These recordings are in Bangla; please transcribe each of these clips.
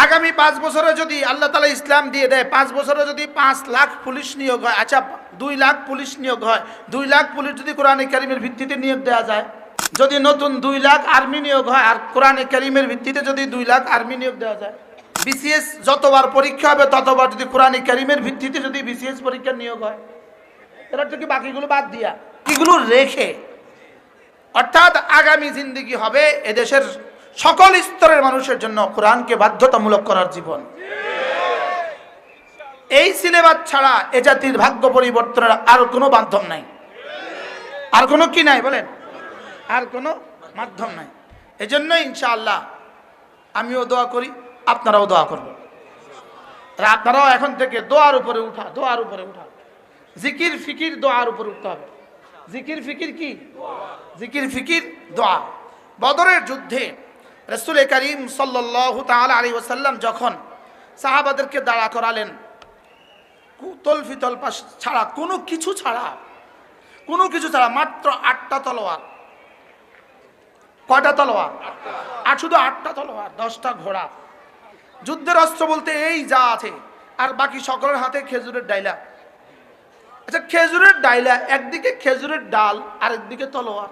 আগামী 5 বছরে যদি আল্লাহ তাআলা ইসলাম দিয়ে দেয়, 5 বছরে যদি 5 লাখ পুলিশ নিয়োগ হয়, আচ্ছা 2 লাখ পুলিশ নিয়োগ হয়, 2 লাখ পুলিশ যদি কোরআনে কারিমের ভিত্তিতে নিয়োগ দেওয়া যায়, যদি নতুন 2 লাখ আর্মি নিয়োগ হয়, আর কোরআনে কারিমের ভিত্তিতে যদি 2 লাখ আর্মি নিয়োগ দেওয়া যায়, বিসিএস যতবার পরীক্ষা হবে ততবার যদি কোরআনে কারিমের ভিত্তিতে যদি বিসিএস পরীক্ষা নিয়োগ হয়, এরা তো কি বাকিগুলো বাদ দিয়া এগুলো রেখে, অর্থাৎ আগামী জিন্দেগি হবে এদেশের সকল স্তরের মানুষের জন্য কোরআনকে বাধ্যতামূলক করার জীবন। এই সিলেবাস ছাড়া এ জাতির ভাগ্য পরিবর্তনের আর কোনো মাধ্যম নাই, আর কোনো কি নাই বলেন, আর কোনো মাধ্যম নাই। এজন্য ইনশাআল্লাহ আমিও দোয়া করি, আপনারাও দোয়া করবেন, আপনারাও এখন থেকে দোয়ার উপরে উঠা, দোয়ার উপরে উঠা, জিকির ফিকির দোয়ার উপরে উঠতে হবে। জিকির ফিকির কি? জিকির ফিকির দোয়া। বদরের যুদ্ধে রাসূল করিম সাল্লাল্লাহু তাআলা আলাইহি ওয়াসাল্লাম যখন সাহাবাদেরকে দাঁড়া করালেন, তলফিতল পাশ ছাড়া কোনো কিছু ছাড়া, কোনো কিছু ছাড়া, মাত্র 8টা তলোয়ার। কয়টা তলোয়ার? আর শুধু 8টা তলোয়ার, 10টা ঘোড়া। যুদ্ধের অস্ত্র বলতে এই যা আছে, আর বাকি সকলের হাতে খেজুরের ডাইলা। আচ্ছা, খেজুরের ডাইলা, একদিকে খেজুরের ডাল, আরেকদিকে তলোয়ার,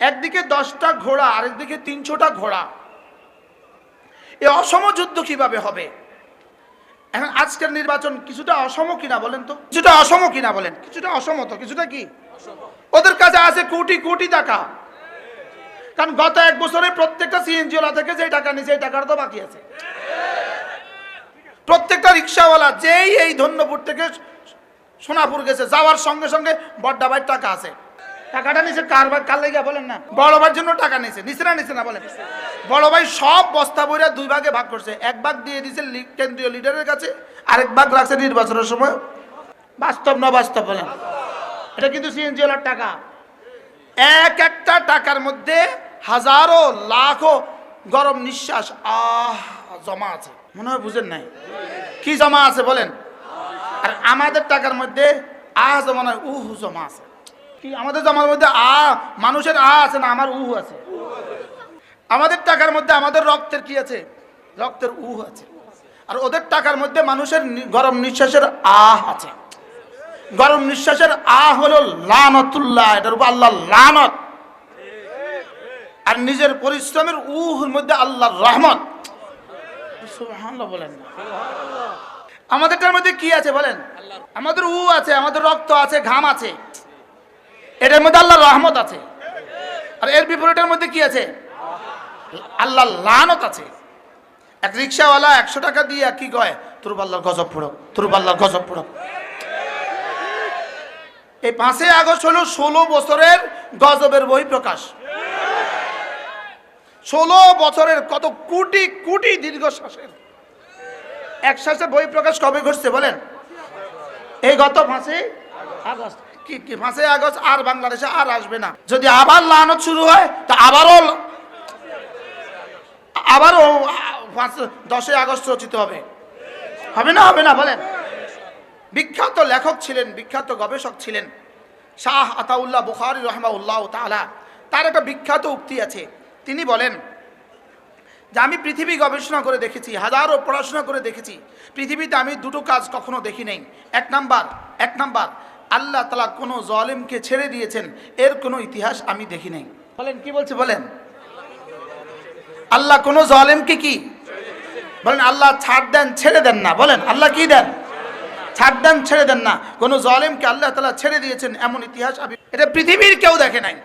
একদিকে 10টা ঘোড়া, আরেকদিকে 300টা ঘোড়া। এই অসম যুদ্ধ কিভাবে হবে? এখন আজকের নির্বাচন কিছুটা অসম কিনা বলেন তো? কিছুটা অসম কিনা বলেন? কিছুটা অসম তো, কিছুটা কি? ওদের কাছে আছে কোটি কোটি টাকা, কারণ গত 1 বছরে প্রত্যেকটা সিএনজি ওয়ালা থেকে যে টাকা নিছে, এই টাকার তো বাকি আছে। প্রত্যেকটা রিক্সাওয়ালা যেই এই ধন্যপুর থেকে সোনাপুর গেছে, যাওয়ার সঙ্গে সঙ্গে বড় ভাইয়ের টাকা আছে। টাকাটা নিছে কার লেগে বলেন না? বড় ভাইয়ের জন্য টাকা নিছে, নিছে না বলেন? বড় ভাই সব বস্তা বইরা 2 ভাগে ভাগ করছে, 1 ভাগ দিয়ে দিছে কেন্দ্রীয় লিডারের কাছে, আরেক ভাগ রাখছে নির্বাচনের সময়। বাস্তব না বাস্তব বলেন? এটা কিন্তু সিএনজি ওয়ালার টাকা। একটা টাকার মধ্যে হাজারো লাখো গরম নিঃশ্বাস জমা আছে। মনে হয় বুঝেন নাই কি জমা আছে বলেন? আর আমাদের টাকার মধ্যে জমা নয়, জমা আছে। কি আমাদের জমার মধ্যে মানুষের আছে না, আমার আছে। আমাদের টাকার মধ্যে আমাদের রক্তের কি আছে? রক্তের আছে। আর ওদের টাকার মধ্যে মানুষের গরম নিঃশ্বাসের আছে। গরম নিঃশ্বাসের হলো লানতুল্লাহ, এটার উপর আল্লাহর লানত। আর নিজের পরিশ্রমের মধ্যে আল্লাহর রহমত। সুবহানাল্লাহ বলেন না? আমাদেরটার মধ্যে কি আছে বলেন? আমাদের আছে, আমাদের রক্ত আছে, ঘাম আছে, এটার মধ্যে আল্লাহর রহমত আছে। আর এর বিপরীতের মধ্যে কি আছে? আল্লাহর লানত আছে। এক রিক্সাওয়ালা 100 টাকা দিয়ে কি কয়? তোর আল্লাহর গজব পড়ো, তোর আল্লাহর গজব পড়ো। এই 5 আগস্ট হলো 16 বছরের গজবের বই প্রকাশ। 16 বছরের কত কোটি কোটি দীর্ঘ শ্বাসের এক শ্বাসের বই প্রকাশ কবে ঘটছে বলেন? এই গত 5 আগস্ট। কি 5 আগস্ট আর বাংলাদেশে আর আসবে না। যদি আবার লানত শুরু হয় তা আবারও 10 আগস্ট রচিত হবে। হবে না বলেন? বিখ্যাত লেখক ছিলেন, বিখ্যাত গবেষক ছিলেন শাহ আতাউল্লাহ বুখারী রাহিমাহুল্লাহ তাআলা। তার একটা বিখ্যাত উক্তি আছে। তিনি বলেন যে আমি পৃথিবী গবেষণা করে দেখেছি, হাজারো পড়াশোনা করে দেখেছি, পৃথিবীতে আমি 2টো কাজ কখনো দেখি নাই। এক নাম্বার আল্লাহ তাআলা কোনো জালেমকে ছেড়ে দিয়েছেন, এর কোনো ইতিহাস আমি দেখি নাই। বলেন কি বলছে বলেন? আল্লাহ কোনো জালেমকে কি বলেন? আল্লাহ ছাড় দেন, ছেড়ে দেন না। বলেন আল্লাহ কি দেন? ছাড় দেন, ছেড়ে দেন না। কোনো জালেমকে আল্লাহ তাআলা ছেড়ে দিয়েছেন এমন ইতিহাস আমি, এটা পৃথিবীর কেউ দেখে নাই।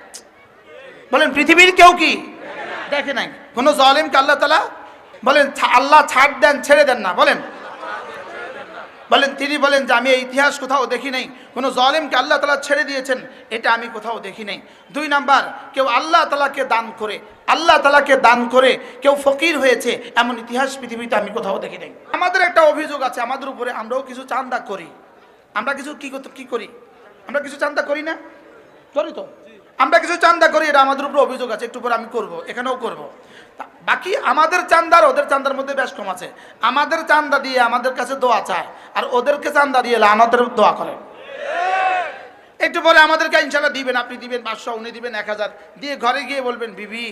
বলেন পৃথিবীর কেউ কি দেখে নাই? কোনো জালেমকে আল্লাহ তাআলা বলেন আল্লাহ ছাড় দেন, ছেড়ে দেন না। বলেন তিনি বলেন যে আমি এই ইতিহাস কোথাও দেখি নাই, কোনো জালেমকে আল্লাহ তাআলা ছেড়ে দিয়েছেন এটা আমি কোথাও দেখি নাই। 2 নাম্বার, কেউ আল্লাহ তাআলাকে দান করে কেউ ফকির হয়েছে এমন ইতিহাস পৃথিবীতে আমি কোথাও দেখি নাই। আমাদের একটা অভিযোগ আছে আমাদের উপরে, আমরাও কিছু চাঁদা করি। আমরা কিছু কি করি? আমরা কিছু চাঁদা করি না? করি তো। আমরা কিছু চাঁদা করি, এটা আমাদের উপরে অভিযোগ আছে। একটু পরে আমি করব, এখানেও করব। বাকি আমাদের চাঁদার ওদের চাঁদার মধ্যে বেশ কম আছে। আমাদের চাঁদা দিয়ে আমাদের কাছে দোয়া চায়, আর ওদেরকে চাঁদা দিয়ে লানতের দোয়া করে। একটু পরে আমাদেরকে ইনশাআল্লাহ দিবেন, আপনি দিবেন 500, উনি দিবেন 1000, দিয়ে ঘরে গিয়ে বলবেন বিবি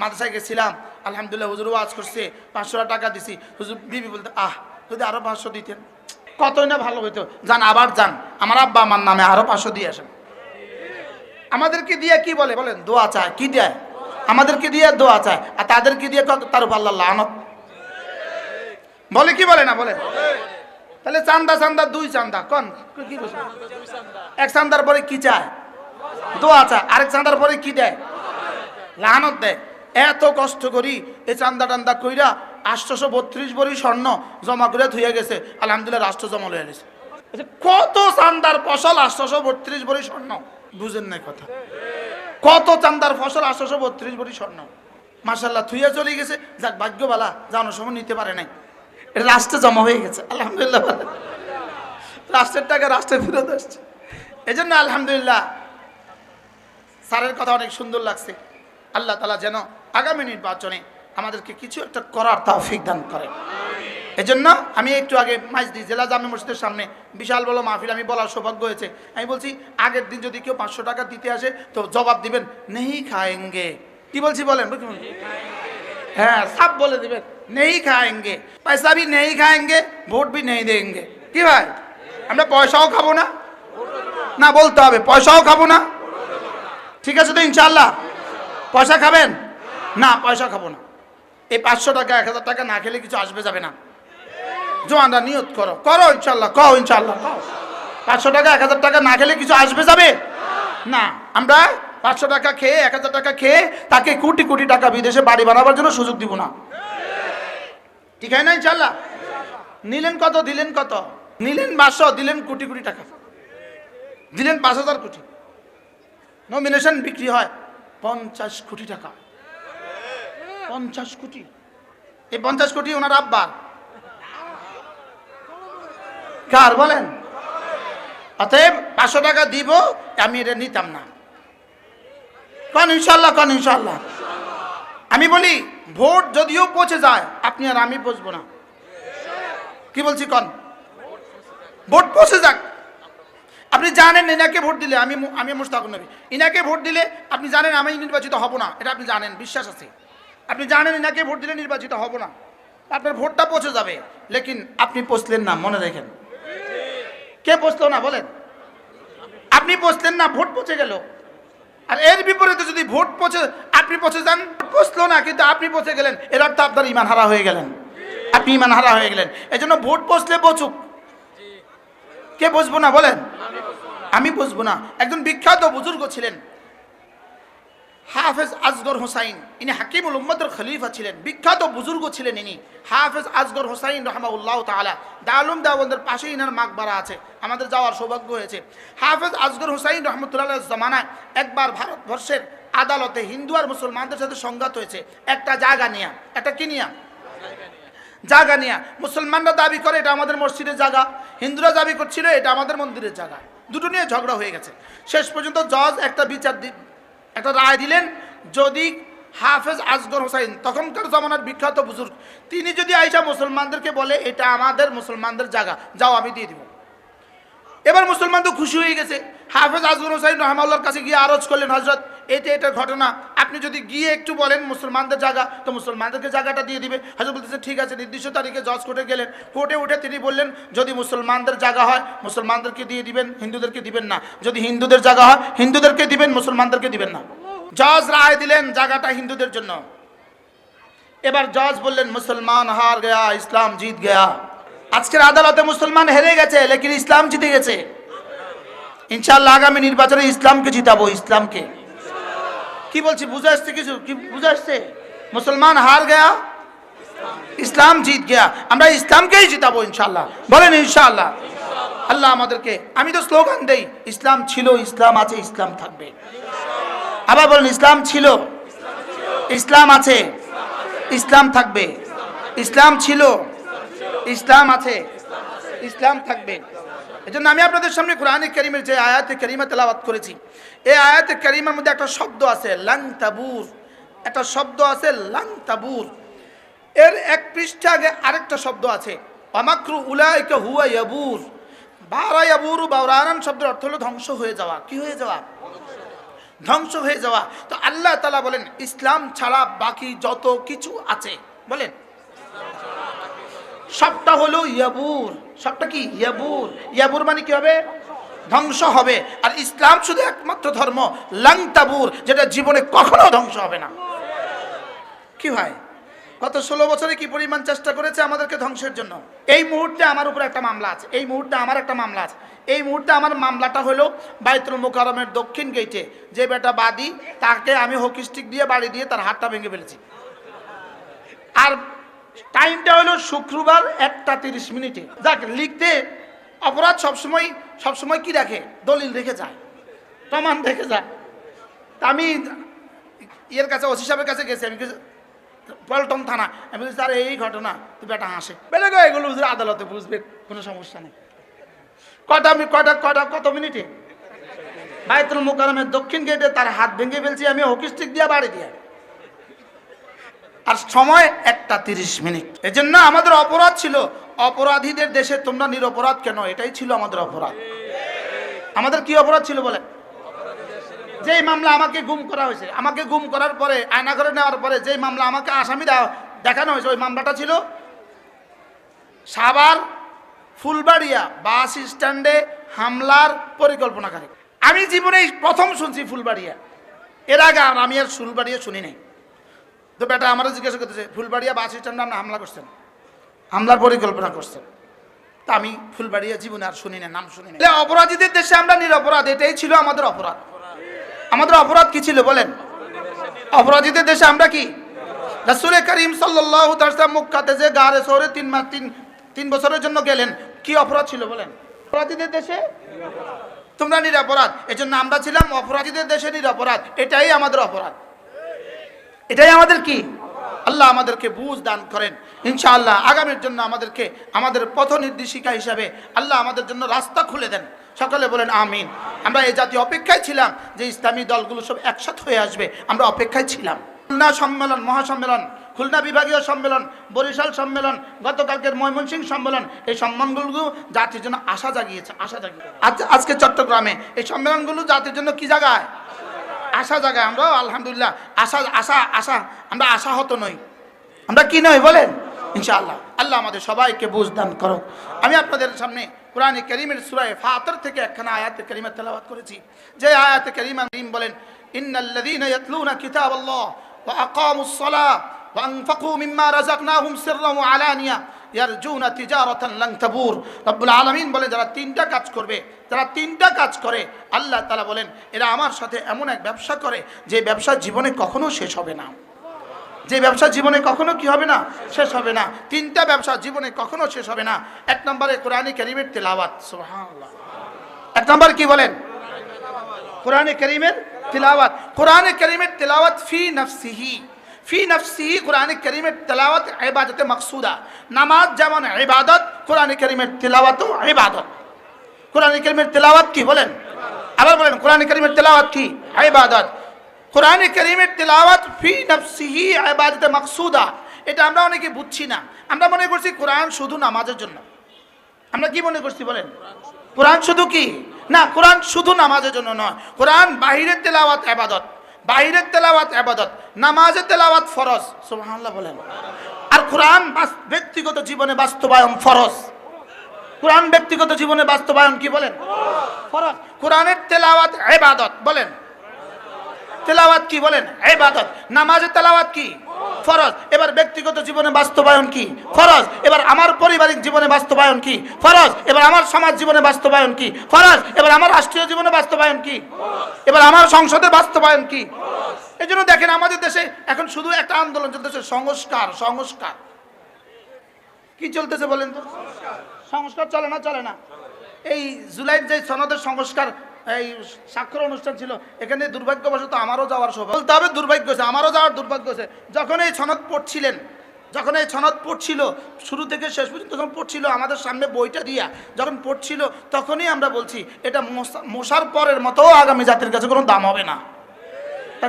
মাদ্রাসায় গেছিলাম, আলহামদুলিল্লাহ হুজুর ওয়াজ করছে, 500 টাকা দিছি। হুজুর বিবি বলতে যদি আরো 500 দিতেন কতই না ভালো হইতো। যান আবার যান, আমার আব্বা আমার নামে আরো 500 দিয়ে আসেন। আমাদেরকে দিয়ে কি বলে বলেন? দোয়া চায়। কি দেয়? আমাদেরকে দিয়ে দোয়া চায়, আর তাদেরকে দিয়ে তার উপর আল্লাহ লানত বলে। কি বলে না বলে? তাহলে চান্দা চান্দা 2 চান্দা কোন কি বলছে? এক চান্দার পরে কি চায়? দোয়া চায়। আরেক চান্দার পরে কি দেয়? লানত দেয়। এত কষ্ট করি এই চান্দা টান্দা কইরা 832 ভরি স্বর্ণ জমা করে থুয়ে গেছে, আলহামদুলিল্লাহ রাষ্ট্র জমা লয়ে গেছে। কত চান্দার ফসল 832 ভরি স্বর্ণ, বুঝেন নাই কথা? কত চান্দার ফসল 832 ভরি স্বর্ণ, মাশাআল্লাহ থুইয়া চলে গেছে। যাক ভাগ্যবালা, জানো সময় নিতে পারে নাই, এটা রাষ্ট্রে জমা হয়ে গেছে, আলহামদুলিল্লাহ। রাষ্ট্রের টাকা রাষ্ট্রে ফেরত আসছে। এই জন্য আলহামদুলিল্লাহ স্যারের কথা অনেক সুন্দর লাগছে। আল্লাহ তাআলা যেন আগামী নির্বাচনে আমাদেরকে কিছু একটা করার তৌফিক দান করে। এজন্য আমি একটু আগে মাইজদি জেলা জামে মসজিদের সামনে বিশাল বড় মাহফিল আমি বলার সৌভাগ্য হয়েছে। আমি বলছি আগের দিন যদি কেউ 500 টাকা দিতে আসে তো জবাব দিবেন নেই খাएंगे। কি বলছি বলেন? হ্যাঁ সব বলে দিবেন নেই খাएंगे, পয়সা भी नहीं खाएंगे, ভোট भी नहीं देंगे। কি ভাই, আমরা পয়সাও খাবো না? না বলতে হবে পয়সাও খাবো না। ঠিক আছে তো ইনশাআল্লাহ? পয়সা খাবেন না? পয়সা খাবো না। এই 500 টাকা 1000 টাকা না খেলে কিছু আসবে যাবে না। জোয়ানরা নিয়ত করো, করো ইনশাআল্লাহ, কও ইনশাআল্লাহ, কও 500 টাকা 1000 টাকা না খেলে কিছু আসবে যাবে না। আমরা 500 টাকা খেয়ে 1000 টাকা খেয়ে তাকে কোটি কোটি টাকা বিদেশে বাড়ি বানাবার জন্য সুযোগ দিব না। ঠিক আছে না ইনশাআল্লাহ? নিলেন কত, দিলেন কত? নিলেন 500, দিলেন কোটি কোটি টাকা, দিলেন 5000 কোটি। নমিনেশন বিক্রি হয় 50 কোটি টাকা। 50 কোটি। এই 50 কোটি ওনার আব্বার কার বলেন? অতএব 500 টাকা দিব, আমি এটা নিতাম না। কোন ইনশাআল্লাহ, কোন ইনশাআল্লাহ? আমি বলি ভোট যদিও পৌঁছে যায় আপনি আর আমি পৌঁছবো না। কি বলছি কোন? ভোট পৌঁছে যাক। আপনি জানেন ইনাকে ভোট দিলে আমি মুশতাকুর নবী, ইনাকে ভোট দিলে আপনি জানেন আমি নির্বাচিত হব না, এটা আপনি জানেন, বিশ্বাস আছে। আপনি জানেন ইনাকে ভোট দিলে নির্বাচিত হব না, আপনার ভোটটা পৌঁছে যাবে, লেকিন আপনি পৌঁছলেন না। মনে রাখেন, কে পৌঁছলো না বলেন? আপনি পৌঁছলেন না, ভোট পৌঁছে গেল। আর এর বিপরীতে যদি ভোট পৌঁছে আপনি পৌঁছে যান, পৌঁছলো না কিন্তু আপনি পৌঁছে গেলেন, এর অর্থ আপনার ঈমান হারা হয়ে গেলেন, আপনি ঈমান হারা হয়ে গেলেন। এজন্য ভোট পৌঁছলে পৌঁছুক। কে বুঝবো না বলেন? আমি বুঝবো না। একজন বিখ্যাত বুজুর্গ ছিলেন হাফেজ আসগর হোসাইন, ইনি হাকিমুল উম্মতের খলিফা ছিলেন, বিখ্যাত বুজুর্গ ছিলেন ইনি হাফেজ আসগর হোসাইন রাহমাহুল্লাহ তাআলা। দারুল দেওবন্দের পাশে ইনার মাকবারা আছে, আমাদের যাওয়ার সৌভাগ্য হয়েছে। হাফেজ আসগর হোসাইন রহমতুল্লাহ জামানায় একবার ভারতবর্ষের আদালতে হিন্দু আর মুসলমানদের সাথে সংঘাত হয়েছে একটা জায়গা নিয়ে। একটা কি নিয়ে? জায়গা নিয়ে। মুসলমানরা দাবি করে এটা আমাদের মসজিদের জায়গা, হিন্দুরা দাবি করছিল এটা আমাদের মন্দিরের জায়গা। দুটো নিয়ে ঝগড়া হয়ে গেছে। শেষ পর্যন্ত জজ একটা রায় দিলেন, যদি হাফেজ আসগর হোসাইন তখনকার জমানার বিখ্যাত বুজুর্গ, তিনি যদি আইসা মুসলমানদেরকে বলে এটা আমাদের মুসলমানদের জায়গা, যাও আমি দিয়ে দিব। এবার মুসলমান তো খুশি হয়ে গেছে। হাফেজ আসগর হোসাইন রহমাল্লাহর কাছে গিয়ে আরজ করলেন, হযরত এটা ঘটনা, আপনি যদি গিয়ে একটু বলেন মুসলমানদের জায়গা তো মুসলমানদেরকে জায়গাটা দিয়ে দিবে। হযরত বলতেছে ঠিক আছে। নির্দিষ্ট তারিখে জজ কোর্টে গেলেন। কোর্টে উঠে তিনি বললেন, যদি মুসলমানদের জায়গা হয় মুসলমানদেরকে দিয়ে দিবেন, হিন্দুদেরকে দিবেন না। যদি হিন্দুদের জায়গা হয় হিন্দুদেরকে দিবেন, মুসলমানদেরকে দিবেন না। জজ রায় দিলেন জায়গাটা হিন্দুদের জন্য। এবার জজ বললেন মুসলমান হার গয়া, ইসলাম জিত গয়া। আজকের আদালতে মুসলমান হেরে গেছে, লেকিন ইসলাম জিতে গেছে। ইনশাআল্লাহ আগামী নির্বাচনে ইসলামকে জিতাবো, ইসলামকে। কি বলছি বুঝে আসছে? কিছু কি বুঝে আসছে? মুসলমান হার গয়া, ইসলাম জিত গয়া। আমরা ইসলামকেই জিতাবো ইনশাআল্লাহ। বলেন ইনশাআল্লাহ। আল্লাহ আমাদেরকে, আমি তো স্লোগান দেই, ইসলাম ছিল, ইসলাম আছে, ইসলাম থাকবে। আবার বলেন ইসলাম ছিল, ইসলাম আছে, ইসলাম থাকবে। ইসলাম ছিল, ইসলাম আছে, ইসলাম থাকবে। এজন্য আমি আপনাদের সামনে কোরআনে কারীমের যে আয়াতে কারীমা তেলাওয়াত করেছি, এই আয়াতে কারীমার মধ্যে একটা শব্দ আছে লান তাবুর, একটা শব্দ আছে লান তাবুর। এর এক পৃষ্ঠা আগে আরেকটা শব্দ আছে আমাকরু উলাইকা হুয়া ইয়াবুর। বারা ইয়াবুরু বাওরানান শব্দের অর্থ হলো ধ্বংস হয়ে যাওয়া। কি হয়ে যাওয়া? ধ্বংস হয়ে যাওয়া। তো আল্লাহ তাআলা বলেন ইসলাম ছাড়া বাকি যত কিছু আছে বলেন সবটা হলো ইয়াবুর। সবটা কি? ইয়াবুর। ইয়াবুর মানে কি হবে? ধ্বংস হবে। আর ইসলাম শুধু একমাত্র ধর্ম লাং তাবুর, যেটা জীবনে কখনো ধ্বংস হবে না। কি ভাই, গত 16 বছরে কি পরিমাণ চেষ্টা করেছে আমাদেরকে ধ্বংসের জন্য। এই মুহূর্তে আমার উপর একটা মামলা আছে, এই মুহূর্তে আমার একটা মামলা আছে। এই মুহূর্তে আমার মামলাটা হলো বাইতুল মুকাররমের দক্ষিণ গেটে যে বেটা বাদী, তাকে আমি হকি স্টিক দিয়ে বাড়ি দিয়ে তার হাতটা ভেঙে ফেলেছি। আর টাইমটা হলো শুক্রবার 1টা 30 মিনিটে। যাক, লিখতে অপরাধ সবসময় কি রাখে? দলিল রেখে যায়, প্রমাণ রেখে যায়। তা আমি এর কাছে, ওসি সাহেবের কাছে গেছি, আমি পল্টন থানা, আমি বলছি স্যার এই ঘটনা, তো বেটা হাসে, বেটা গো এগুলো আদালতে বুঝবে, কোনো সমস্যা নেই। কত মিনিটে বাইতুল মুকাররমের দক্ষিণ গেটে তার হাত ভেঙে ফেলছি আমি হকি স্টিক দিয়ে বাড়ি দিয়ে, আর সময় 1টা 30 মিনিট। এজন্য আমাদের অপরাধ ছিল অপরাধীদের দেশে তোমরা নিরপরাধ কেন, এটাই ছিল আমাদের অপরাধ। আমাদের কি অপরাধ ছিল বলেন? যে মামলা আমাকে গুম করা হয়েছে, আমাকে গুম করার পরে আয়না করে নেওয়ার পরে যে মামলা আমাকে আসামি দেখানো হয়েছে, ওই মামলাটা ছিল সাভার ফুলবাড়িয়া বাস স্ট্যান্ডে হামলার পরিকল্পনাকারী। আমি জীবনে প্রথম শুনছি ফুলবাড়িয়া, এর আগে আমি আর ফুলবাড়িয়া শুনি নাই। তো বেটা আমারও জিজ্ঞাসা করতেছে ফুলবাড়িয়া বাস স্ট্যান্ডে আপনি হামলা করছেন, হামলার পরিকল্পনা করছেন। তা আমি ফুলবাড়িয়া জীবনে আর শুনি না, নাম শুনি না। অপরাধীদের দেশে আমরা নিরপরাধ, এটাই ছিল আমাদের অপরাধ। আমাদের অপরাধ কি ছিল বলেন? অপরাধীদের দেশে আমরা কি? রাসূল করিম সাল্লাল্লাহু আলাইহি ওয়াসাল্লাম মক্কাতে যে গারে শহরে 3 বছরের জন্য গেলেন, কি অপরাধ ছিল বলেন? অপরাধীদের দেশে তোমরা নিরপরাধ, এজন্য আমরা ছিলাম অপরাধীদের দেশে নিরপরাধ। এটাই আমাদের অপরাধ, এটাই আমাদের কি? আল্লাহ আমাদেরকে বুঝ দান করেন ইনশাআল্লাহ। আগামীর জন্য আমাদেরকে আমাদের পথ নির্দেশিকা হিসাবে আল্লাহ আমাদের জন্য রাস্তা খুলে দেন। সকলে বলেন আমিন। আমরা এই জাতীয় অপেক্ষায় ছিলাম যে ইসলামী দলগুলো সব একসাথে হয়ে আসবে, আমরা অপেক্ষায় ছিলাম। খুলনা সম্মেলন, মহাসম্মেলন, খুলনা বিভাগীয় সম্মেলন, বরিশাল সম্মেলন, গতকালকের ময়মনসিংহ সম্মেলন, এই সম্মেলনগুলো জাতির জন্য আশা জাগিয়েছে, আশা জাগিয়েছে। আজকে চট্টগ্রামে এই সম্মেলনগুলো জাতির জন্য কি জায়গায়? আশা জায়গায়। আমরা আলহামদুলিল্লাহ আশা আমরা আশাহত নই, আমরা কি নই বলেন ইনশাআল্লাহ। আল্লাহ আমাদের সবাইকে বুঝ দান করো। আমি আপনাদের সামনে কোরআনে কারীমের সূরা ফাতির থেকে একখানা আয়াতে কারীমা তেলাওয়াত করেছি। যে আয়াতে কারীমা বলেন ইন্নাল্লাযীনা ইয়াতলুনা কিতাবাল্লাহ ওয়া আকামুস সালাহ ওয়া আনফাকু মিম্মা রাযাকনাহুম সিররান ওয়া আলানিয়া ইয়ারজুনা তিজারাতান লান তাবুর। রব্বুল আলামিন বলে যারা 3টা কাজ করবে, যারা 3টা কাজ করে, আল্লাহ তাআলা বলেন এরা আমার সাথে এমন এক ব্যবসা করে যে ব্যবসা জীবনে কখনো শেষ হবে না, যে ব্যবসা জীবনে কখনো কি হবে না? শেষ হবে না। 3টা ব্যবসা জীবনে কখনো শেষ হবে না। 1 নম্বরে কোরআনে কারীমের তেলাওয়াত, সুবহানাল্লাহ। 1 নম্বর কি বলেন? কোরআনে কারীমের তেলাওয়াত। কোরআনে কারীমের তেলাওয়াত ফি নফসিহি কোরআনে কারীমের তেলাওয়াত ইবাদতে মাকসুদা। নামাজ যেমন ইবাদত, কোরআনে কারীমের তেলাওয়াতও ইবাদত। কোরআনে কারীমের তেলাওয়াত কি বলেন? আবার বলেন, কোরআনে কারীমের তেলাওয়াত কি? ইবাদত। কোরআনে কারীমের তেলাওয়াত ফি নফসিহি ইবাদতে মাকসুদা। এটা আমরা অনেকে বুঝছি না। আমরা মনে করছি কোরআন শুধু নামাজের জন্য। আমরা কি মনে করছি বলেন? কোরআন শুধু কি না, কোরআন শুধু নামাজের জন্য নয়। কোরআন বাহিরের তেলাওয়াত ইবাদত, বাহিরের তেলাওয়াত ইবাদত, নামাজের তেলাওয়াত ফরজ। সুবহানাল্লাহ বলেন। আর কোরআন ব্যক্তিগত জীবনে বাস্তবায়ন ফরজ। কোরআন ব্যক্তিগত জীবনে বাস্তবায়ন কি বলেন? ফরজ। কোরআনের তেলাওয়াত ইবাদত বলেন, তেলাওয়াত কি বলেন? ইবাদত। নামাজের তেলাওয়াত কি? ফরজ। এবার ব্যক্তিগত জীবনে বাস্তবায়ন কি? ফরজ। এবার আমার পারিবারিক জীবনে বাস্তবায়ন কি? ফরজ। এবার আমার সমাজ জীবনে বাস্তবায়ন কি? ফরজ। এবার আমার রাষ্ট্রীয় জীবনে বাস্তবায়ন কি? এবার আমার সংসদে বাস্তবায়ন কি? এজন্য দেখেন আমাদের দেশে এখন শুধু একটা আন্দোলন চলতেছে, সংস্কার। সংস্কার কি চলতেছে বলেন তো? সংস্কার চলে না? চলে না। এই জুলাইয়ের যে সনদের সংস্কার এই স্বাক্ষর অনুষ্ঠান ছিল, এখানে দুর্ভাগ্যবশত আমারও যাওয়ার সৌভাগ্য, বলতে হবে দুর্ভাগ্য হয়েছে, আমারও যাওয়ার দুর্ভাগ্য হয়েছে। যখন এই সনদ পড়ছিলেন, যখন এই সনদ পড়ছিল, শুরু থেকে শেষ পর্যন্ত যখন পড়ছিল, আমাদের সামনে বইটা দিয়া যখন পড়ছিল, তখনই আমরা বলছি এটা মশার পরের মতো আগামী জাতির কাছে কোনো দাম হবে না।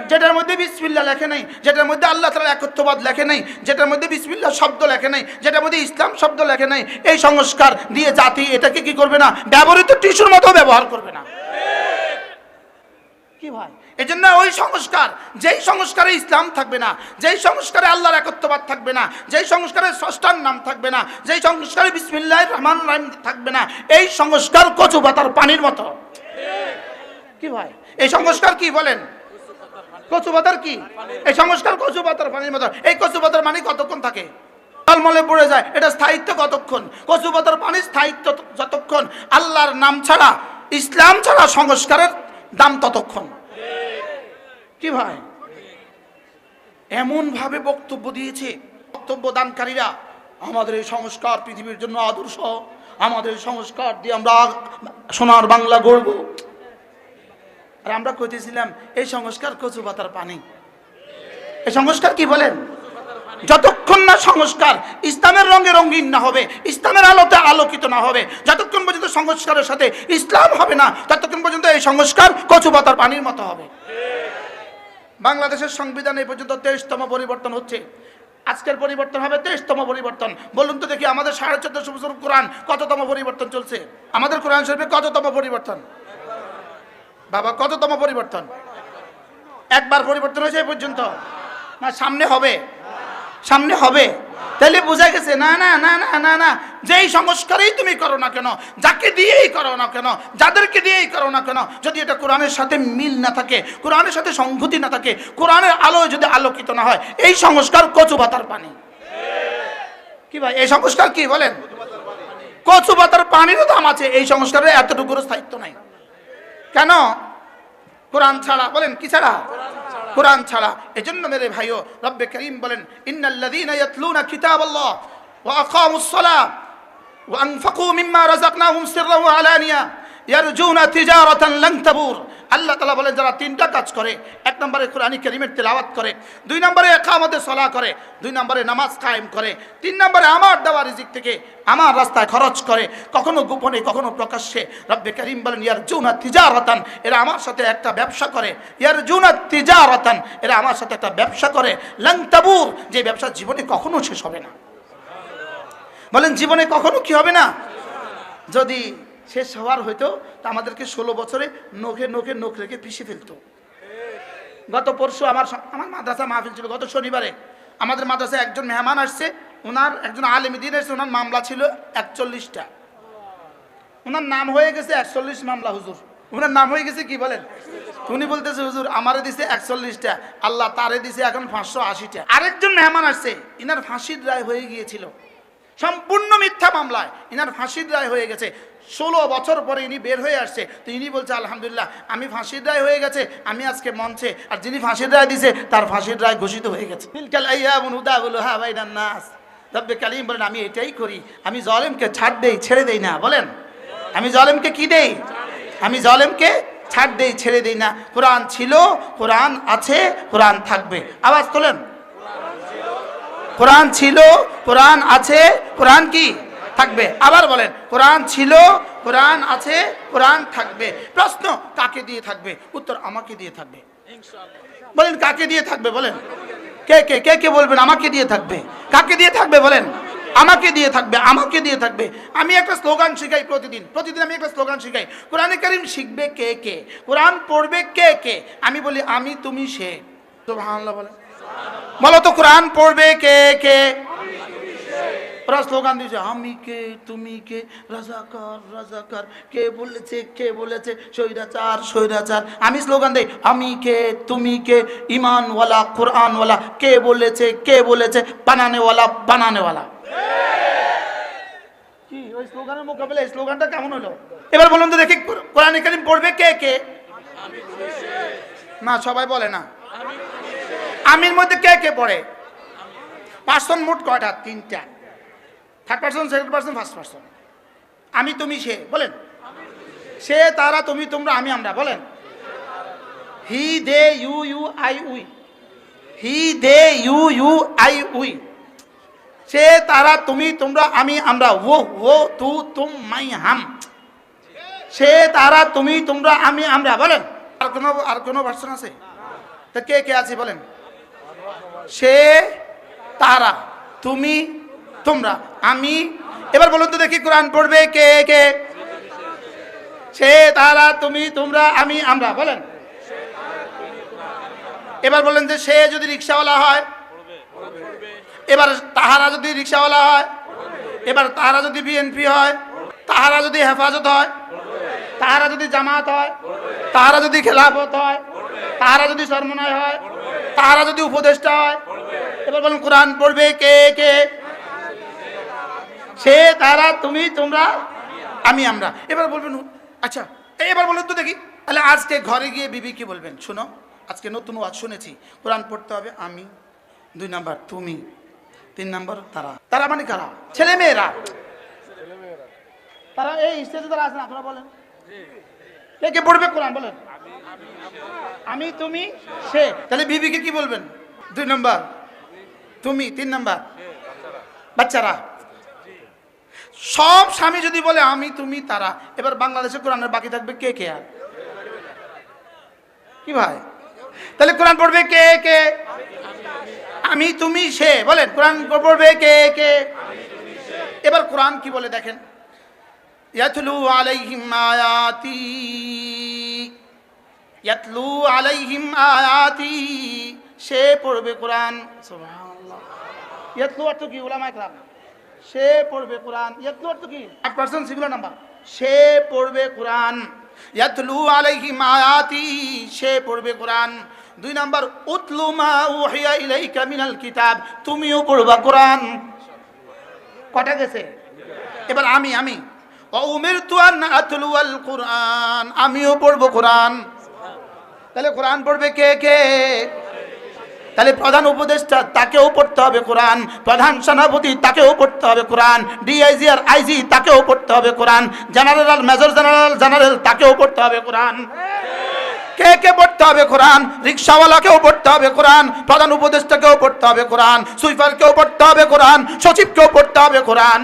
যেটার মধ্যে বিসমিল্লাহ লেখে নাই, যেটার মধ্যে আল্লাহ তাআলার একত্ববাদ লেখে নাই, যেটার মধ্যে বিসমিল্লাহ শব্দ লেখে নাই, যেটার মধ্যে ইসলাম শব্দ লেখে নাই, এই সংস্কার দিয়ে জাতি এটাকে কি করবে না? ব্যবহৃত টিস্যুর মতো ব্যবহার করবে না। কি ভাই? এজন্য ওই সংস্কার, যেই সংস্কারে ইসলাম থাকবে না, যেই সংস্কারে আল্লাহর একত্ববাদ থাকবে না, যেই সংস্কারে স্রষ্টার নাম থাকবে না, যেই সংস্কারে বিসমিল্লাহির রহমানির রহিম থাকবে না, এই সংস্কার কচু পাতার পানির মতো। কি ভাই? এই সংস্কার কি বলেন? কচু পাতার কি? এই সংস্কার কচু পাতার পানির মতো। এই কচু পাতার পানি কতক্ষণ থাকে? টলমলে পড়ে যায়। এটা স্থায়িত্ব কতক্ষণ? কচু পাতার পানির স্থায়িত্ব যতক্ষণ। আল্লাহর নাম ছাড়া, ইসলাম ছাড়া সংস্কারের দাম ততক্ষণ। কি ভাই? এমন ভাবে বক্তব্য দিয়েছে বক্তব্য দানকারীরা, আমাদের এই সংস্কার পৃথিবীর জন্য আদর্শ, আমাদের এই সংস্কার দিয়ে আমরা সোনার বাংলা গড়ব। আর আমরা কইতেছিলাম এই সংস্কার কচু পাতার পানি। এই সংস্কার কি বলেন? যতক্ষণ না সংস্কার ইসলামের রঙে রঙিন না হবে, ইসলামের আলোতে আলোকিত না হবে, যতক্ষণ পর্যন্ত সংস্কারের সাথে ইসলাম হবে না, ততক্ষণ পর্যন্ত এই সংস্কার কচু পাতার পানির মতো হবে। বাংলাদেশের সংবিধান এই পর্যন্ত 23তম পরিবর্তন হচ্ছে। আজকের পরিবর্তন হবে 23তম পরিবর্তন। বলুন তো দেখি, আমাদের 1450 বছর কোরআন কততম পরিবর্তন চলছে? আমাদের কোরআন শরীফে কততম পরিবর্তন? বাবা, কততম পরিবর্তন? একবার পরিবর্তন হয়েছে এই পর্যন্ত? না সামনে হবে? সামনে হবে। তাহলে বোঝা গেছে না না না না না না, যেই সংস্কারেই তুমি করো না কেন, যাকে দিয়েই করো না কেন, যাদেরকে দিয়েই করো না কেন, যদি এটা কোরআনের সাথে মিল না থাকে, কোরআনের সাথে সংহতি না থাকে, কোরআনের আলোয় যদি আলোকিত না হয়, এই সংস্কার কচু পাতার পানি। কি ভাই? এই সংস্কার কি বলেন? কচু পাতার পানিরও দাম আছে, এই সংস্কারের এতটুকুর স্থায়িত্ব নাই। কেন? কোরআন ছাড়া। বলেন কি ছাড়া? কোরআন ছাড়া। এজন্য মেরে ভাইও, রব্বে করিম বলেন, ইন্নাল্লাযীনা ইয়াতলুনা কিতাবাল্লাহ ওয়া আকামুস সালাহ ওয়া আনফাকু মিম্মা রাযাকনাহুম সিররান ওয়া আলানিয়া ইয়ারজুনা তিজারাতান লান তাবুর। আল্লাহ তাআলা বলেন, যারা তিনটা কাজ করে, এক নম্বরে কোরআন কারীমের তেলাওয়াত করে, দুই নম্বরে ইকামতে সালাহ করে, দুই নম্বরে নামাজ কায়েম করে, তিন নম্বরে আমার দেওয়া রিজিক থেকে আমার রাস্তায় খরচ করে, কখনো গোপনে কখনো প্রকাশ্যে। রব্বে করিম বলেন, ইয়ারজুনা তিজারাতান, এরা আমার সাথে একটা ব্যবসা করে। ইয়ারজুনা তিজারাতান, এরা আমার সাথে একটা ব্যবসা করে, লান তাবুর, যে ব্যবসা জীবনে কখনো শেষ হবে না। বলেন জীবনে কখনো কি হবে না? যদি শেষ হওয়ার হইতো তা আমাদেরকে 16 বছরে নখে নখে নখ রেখে পিষে ফেলতো। গত পরশু আমার মাদ্রাসা মাহফিল ছিল, গত শনিবারে আমাদের মাদ্রাসায় একজন মেহমান আসছে, ওনার একজন আলেম দ্বীন আসছে, ওনার মামলা ছিল 41টা। ওনার নাম হয়ে গেছে 41 মামলা। হুজুর, ওনার নাম হয়ে গেছে কি বলেন? উনি বলতেছে, হুজুর আমারে দিছে 41টা, আল্লাহ তারে দিছে এখন 580টা। আরেকজন মেহমান আসছে, ইনার ফাঁসির রায় হয়ে গিয়েছিল, সম্পূর্ণ মিথ্যা মামলায় ইনার ফাঁসির রায় হয়ে গেছে। 16 বছর পরে ইনি বের হয়ে আসছে, তো ইনি বলছে, আলহামদুলিল্লাহ আমি ফাঁসির রায় হয়ে গেছে, আমি আজকে মঞ্চে, আর যিনি ফাঁসির রায় দিছে তার ফাঁসির রায় ঘোষিত হয়ে গেছে। রব্বে কারীম বলেন, আমি এটাই করি, আমি জালেমকে ছাড় দেই, ছেড়ে দেই না। বলেন, আমি জালেমকে কি দেই? আমি জালেমকে ছাড় দেই, ছেড়ে দেই না। কোরআন ছিল, কোরআন আছে, কোরআন থাকবে। আওয়াজ তোলেন। কোরআন ছিল, কোরআন আছে, কোরআন কি থাকবে। আবার বলেন, কোরআন ছিল, কোরআন আছে, কোরআন থাকবে। প্রশ্ন, কাকে দিয়ে থাকবে? উত্তর, আমাকে দিয়ে থাকবে। বলেন কাকে দিয়ে থাকবে? বলেন কে কে কে কে বলবেন আমাকে দিয়ে থাকবে? কাকে দিয়ে থাকবে? বলেন আমাকে দিয়ে থাকবে, আমাকে দিয়ে থাকবে। আমি একটা স্লোগান শিখাই প্রতিদিন, আমি একটা স্লোগান শিখাই। কোরআনে কারীম শিখবে কে কে? কোরআন পড়বে কে কে? আমি বলি আমি, তুমি, সে। সুবহানাল্লাহ বলেন। বলো তো কোরআন পড়বে কে কে? ওরা স্লোগান দিয়েছে, আমি কে, তুমি কে, রাজাকার রাজাকার, কে বলেছে কে বলেছে, স্বৈরাচার স্বৈরাচার। আমি স্লোগান দেই, আমি কে, তুমি কে, ইমানওয়ালা কোরআনওয়ালা, কে বলেছে কে বলেছে, বানানেওয়ালা বানানেওয়ালা। কি ওই স্লোগানের মোকাবেলায় এই স্লোগানটা কেমন হলো? এবার বলুন তো দেখি, কোরআনে কারীম পড়বে কে কে? না সবাই বলে না। আমির মধ্যে কে কে পড়ে? পার্সন মোট কয়টা? 3টা। Third person, second person, first person. আমি, তুমি, সে। বলেন সে, তারা, তুমি, তোমরা, আমি, আমরা। বলেন he, they, you, you, I, we. He, they, you, you, I, we. সে, তারা, তুমি, তোমরা, আমি, আমরা। ও তু, তুম, মাই, হাম। সে, তারা, তুমি, তোমরা, আমি, আমরা। বলেন আর কোনো ভার্সন আছে? তা কে কে আছে? বলেন সে, তারা, তুমি, তোমরা, আমি। এবার বলুন তো দেখি, কোরআন পড়বে কে কে? সে, তারা, তুমি, তোমরা, আমি, আমরা। বলেন এবার বলেন যে সে যদি রিক্সাওয়ালা হয়, এবার তাহারা যদি রিক্সাওয়ালা হয়, এবার তাহারা যদি বিএনপি হয়, তাহারা যদি হেফাজত হয়, তাহারা যদি জামাত হয়, তাহারা যদি খেলাফত হয়, তাহারা যদি সরমনায় হয়, তাহারা যদি উপদেষ্টা হয়, এবার বলেন কোরআন পড়বে কে কে? সে, তারা, তুমি, তোমরা, আমি, আমরা। এবার বলবেন আচ্ছা এবার বলেন তো দেখি, তাহলে আজকে ঘরে গিয়ে বিবি কি বলবেন? শুনো, আজকে নতুন ওয়াজ শুনেছি, কোরআন পড়তে হবে আমি, 2 নাম্বার তুমি, 3 নাম্বার তারা। তারা মানে কারা? ছেলে মেয়েরা। তারা এই স্টেজে তারা আছেন, আপনারা বলেন কে কে পড়বে কোরআন? বলেন আমি, তুমি, সে। তাহলে বিবিকে কি বলবেন? 2 নাম্বার তুমি, 3 নাম্বার বাচ্চারা। সব স্বামী যদি বলে আমি, তুমি, তারা, এবার বাংলাদেশে কোরআনের বাকি থাকবে কে কে? আর কি ভাই? তাহলে কোরআন পড়বে কে কে? আমি, তুমি, সে। বলেন কোরআন পড়বে কে কে? এবার কোরআন কি বলে দেখেন, ইয়াতলু আলাইহিম আয়াতি, ইয়াতলু আলাইহিম আয়াতি, সে পড়বে কোরআন। সুবহানাল্লাহ। ইয়াতলু অর্থ কি উলামায়ে কেরাম? সে পড়বে কোরআন। ইয়াতলু অর্থ কি? 1% সিঙ্গুলার নাম্বার। সে পড়বে কোরআন। ইয়াতলু আলাইহিম আয়াতি, সে পড়বে কোরআন। 2 নাম্বার উতলু মা উহিয়া ইলাইকা মিনাল কিতাব, তুমিও পড়বা কোরআন। কটা গেছে? এবার আমি ওয়া উমিরতু আন আতলু আল কুরআন, আমিও পড়বো কোরআন। তাহলে কোরআন পড়বে কে কে? তাহলে প্রধান উপদেষ্টা তাকেও পড়তে হবে কোরআন, প্রধান সেনাপতি তাকেও পড়তে হবে কোরআন, ডিআইজি আর আইজি তাকেও পড়তে হবে কোরআন, জেনারেল মেজর জেনারেল তাকেও পড়তে হবে কোরআন। কে কে পড়তে হবে কোরআন? রিক্সাওয়ালাকেও পড়তে হবে কোরআন, প্রধান উপদেষ্টাকেও পড়তে হবে কোরআন, সুইপারকেও পড়তে হবে কোরআন, সচিবকেও পড়তে হবে কোরআন।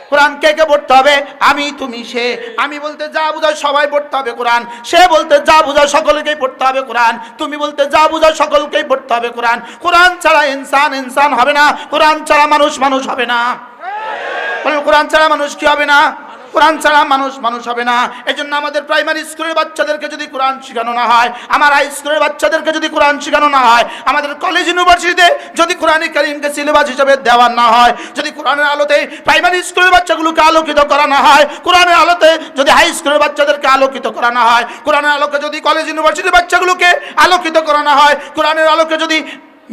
কোরআন কে কে পড়তে হবে? আমি, তুমি, সে। আমি বলতে যা বুঝায় সবাই পড়তে হবে কোরআন, সে বলতে যা বুঝায় সকলকেই পড়তে হবে কোরআন, তুমি বলতে যা বুঝায় সকলকেই পড়তে হবে কোরআন। কোরআন ছাড়া ইনসান হবে না, কোরআন ছাড়া মানুষ হবে না। কোরআন ছাড়া মানুষ কি হবে না? কোরআন ছাড়া মানুষ হবে না। এজন্য আমাদের প্রাইমারি স্কুলের বাচ্চাদেরকে যদি কোরআন শেখানো না হয়, আমার হাই স্কুলের বাচ্চাদেরকে যদি কোরআন শেখানো না হয়, আমাদের কলেজ ইউনিভার্সিটিতে যদি কোরআনে কারীমকে সিলেবাস হিসেবে দেওয়া না হয়, যদি কোরআনের আলোতে প্রাইমারি স্কুলের বাচ্চাগুলোকে আলোকিত করা না হয়, কোরআনের আলোতে যদি হাই স্কুলের বাচ্চাদেরকে আলোকিত করা না হয়, কোরআনের আলোকে যদি কলেজ ইউনিভার্সিটির বাচ্চাগুলোকে আলোকিত করা না হয়, কোরআনের আলোকে যদি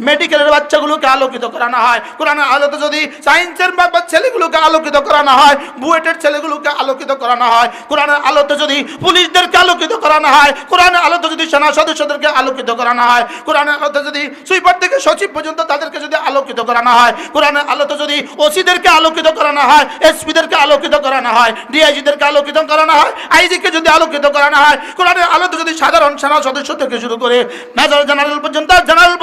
মেডিকেলের বাচ্চাগুলোকে আলোকিত করানো হয়, কোরআনের আলোতে যদি সায়েন্সের ছেলেগুলোকে আলোকিত করানো হয়, বুয়েটের ছেলেগুলোকে আলোকিত করানো হয়, কোরআনের আলোতে যদি পুলিশদেরকে আলোকিত করানো হয়, কোরআনের আলোতে যদি সেনা সদস্যদেরকে আলোকিত করানো হয়, কোরআনের আলোতে যদি সুইপার থেকে সচিব পর্যন্ত তাদেরকে যদি আলোকিত করানো হয়, কোরআনের আলোতে যদি ওসিদেরকে আলোকিত করানো হয়, এসপিদেরকে আলোকিত করানো হয়, ডিআইজিদেরকে আলোকিত করানো হয়, আইজিকে যদি আলোকিত করানো হয়, কোরআনের আলোতে যদি সাধারণ সেনা সদস্য থেকে শুরু করে মেজর জেনারেল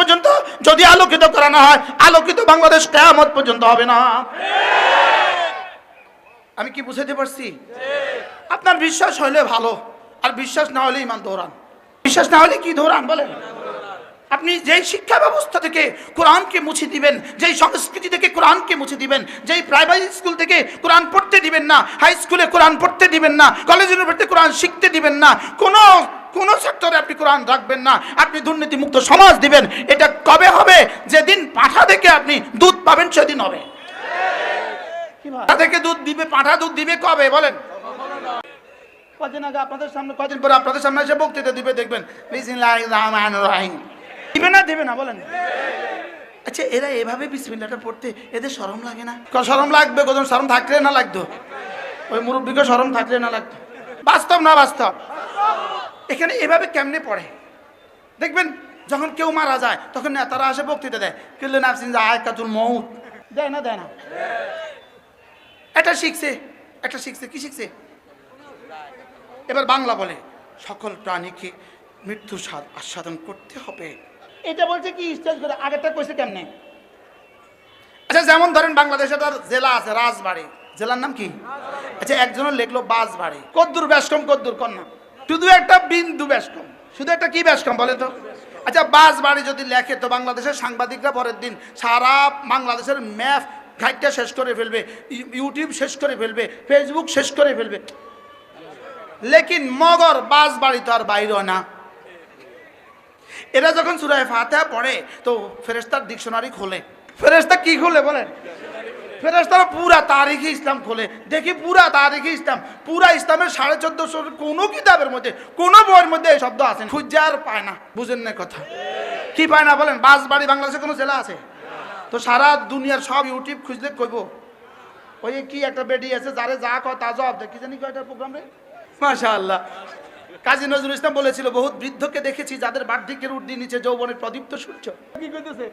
পর্যন্ত যদি আলোকিত করানো হয়, আলোকিত বাংলাদেশ কিয়ামত পর্যন্ত হবে না। আমি কি বুঝাতে পারছি? আপনার বিশ্বাস হলে ভালো, আর বিশ্বাস না হলে ইমান দৌড়ান। বিশ্বাস না হলে কি দৌড়ান বলেন? আপনি যেই শিক্ষা ব্যবস্থা থেকে কোরআনকে মুছে দিবেন, যেই সংস্কৃতি থেকে কোরআনকে মুছে দিবেন, যেই প্রাইমারি স্কুল থেকে কোরআন পড়তে দিবেন না, হাই স্কুলে কোরআন পড়তে দিবেন না, কলেজ ইউনিভার্সিটিতে কোরআন শিখতে দিবেন না, কোন সেক্টরে আপনি কোরআন রাখবেন না, আপনি দুর্নীতিমুক্ত সমাজ দিবেন, এটা কবে হবে? যেদিন পাঁঠা থেকে আপনি দুধ পাবেন সেদিন হবে। পাঁঠা থেকে দুধ দিবে, পাঁঠা দুধ দিবে কবে বলেন? কদিন আগে আপনাদের সামনে, কদিন পরে আপনাদের সামনে এসে বক্তৃতা দিবে, দেখবেন বিসমিল্লাহির রহমানির রহিম। দিবে না বলেন? আচ্ছা, এরা এভাবে বিসমিল্লাহটা পড়তে এদের শরম লাগে না? শরম লাগবে, কোন শরম থাকলে না লাগতো? ওই মুরব্বীকে শরম থাকলে না লাগতো? বাস্তব না বাস্তব? এখানে এভাবে কেমনে পড়ে দেখবেন, যখন কেউ মারা যায় তখন নেতারা আসে বক্তৃতা দেয়, কিল্লে নাফসিন যায়কাতুল মউত, দেয় না? এটা শিখছে কি শিখছে? এবার বাংলা বলে সকল প্রাণীকে মৃত্যুর স্বাদ আস্বাদন করতে হবে, এটা বলছে কি স্টেজ করে? আগেরটা কইছে কেমনে? আচ্ছা, যেমন ধরেন বাংলাদেশে তার জেলা আছে রাজবাড়ী, জেলার নাম কি? আচ্ছা, একজনের লিখলো বাসবাড়ি, কদ্দুর বেশকম কদ্দুর কন্যা, শুধু একটা বিন্দু বেশকম, শুধু একটা কি বেশকম বলে তো? আচ্ছা, বাসবাড়ি যদি লেখে তো বাংলাদেশের সাংবাদিকরা পরের দিন সারা বাংলাদেশের ম্যাপ ঘাটটা শেষ করে ফেলবে, ইউটিউব শেষ করে ফেলবে, ফেসবুক শেষ করে ফেলবে। লেকিন মগর বাসবাড়ি তো আর বাইরে না। এরা যখন সূরা ফাতিহা পড়ে তো ফেরেশতার ডিকশনারি খোলে। ফেরেশতা কি খোলে বলেন? ফেরেশতারা পুরা তারিখে ইসলাম খোলে। দেখি পুরা তারিখে ইসলাম, পুরা ইসলামের 1450 কোনো কিতাবের মধ্যে কোনো বইয়ের মধ্যে এই শব্দ আছে খুঁজার পায় না। বুঝেন না কথা? কি পায় না বলেন? বাসবাড়ি বাংলাদেশে কোনো জেলা আছে? তো সারা দুনিয়ার সব ইউটিউব খুঁজলে কইব ওই কি একটা বেডি আছে যারে যা কয় তা জবাব দেয়। কি জানি কয়টার প্রোগ্রাম রে? মাশাআল্লাহ। কাজী নজরুল ইসলাম বলেছিল, বহুত বৃদ্ধকে দেখেছি যাদের বার্ধক্যের ঊর্ধ্বে নিচে যৌবনের প্রদীপ্ত সূর্য। কি কইতেছে?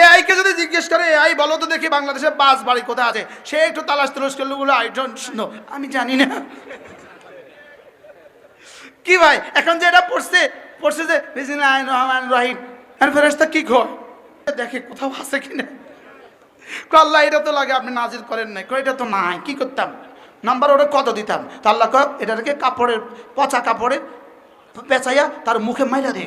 এআই কে যদি জিজ্ঞেস করে, এআই বলো তো দেখি বাংলাদেশের বাস বাড়ি কোথায় আছে, সে একটু তালাশ তুলস করলো, বলে আই ডোন্ট নো, আমি জানি না। কি ভাই এখন যে এটা পড়ছে যে বিসমিল্লাহির রহমানির রহিম, আর ফেরেশতা কি কয় দেখে কোথাও আছে কিনা। আল্লাহ এটা তো লাগে আপনি নাজিল করেন নাই। কয় এটা তো নাই, কি করতাম? নাম্বার ওরে কত দিতাম? তো আল্লাহ কয় এটাকে কাপড়ের পচা কাপড়ে পেঁচাইয়া তার মুখে মাইরা দে,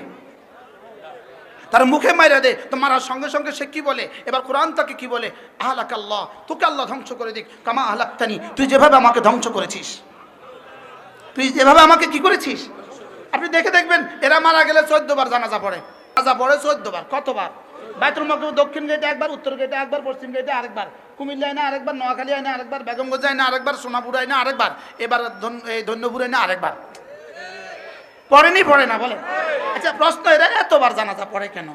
তার মুখে মাইরা দে। তো মারার সঙ্গে সঙ্গে সে কি বলে? এবার কোরআন তাকে কি বলে? আহলাক আল্লাহ, তোকে আল্লাহ ধ্বংস করে দিক, কামা আহলাকতানি, তুই যেভাবে আমাকে ধ্বংস করেছিস, তুই যেভাবে আমাকে কি করেছিস। আপনি দেখে দেখবেন এরা মারা গেলে 14 বার জানাজা পড়ে। জানাজা পড়ে 14 বার। কতবার? বাইতুল মুকাররম দক্ষিণ গেটে একবার, উত্তর গেটে একবার, পশ্চিম গেটে আরেকবার, কুমিল্লা আইনা আরেকবার, নোয়াখালী আইনা আরেকবার, বেগমগঞ্জ আইনা আরেকবার, সোনাপুর আইনা আরেকবার, এবার এই ধন্যপুর আইনা আরেকবার। পড়েনি? পড়ে না বলে? আচ্ছা প্রশ্ন, এরা এতবার জানাজা পড়ে কেন?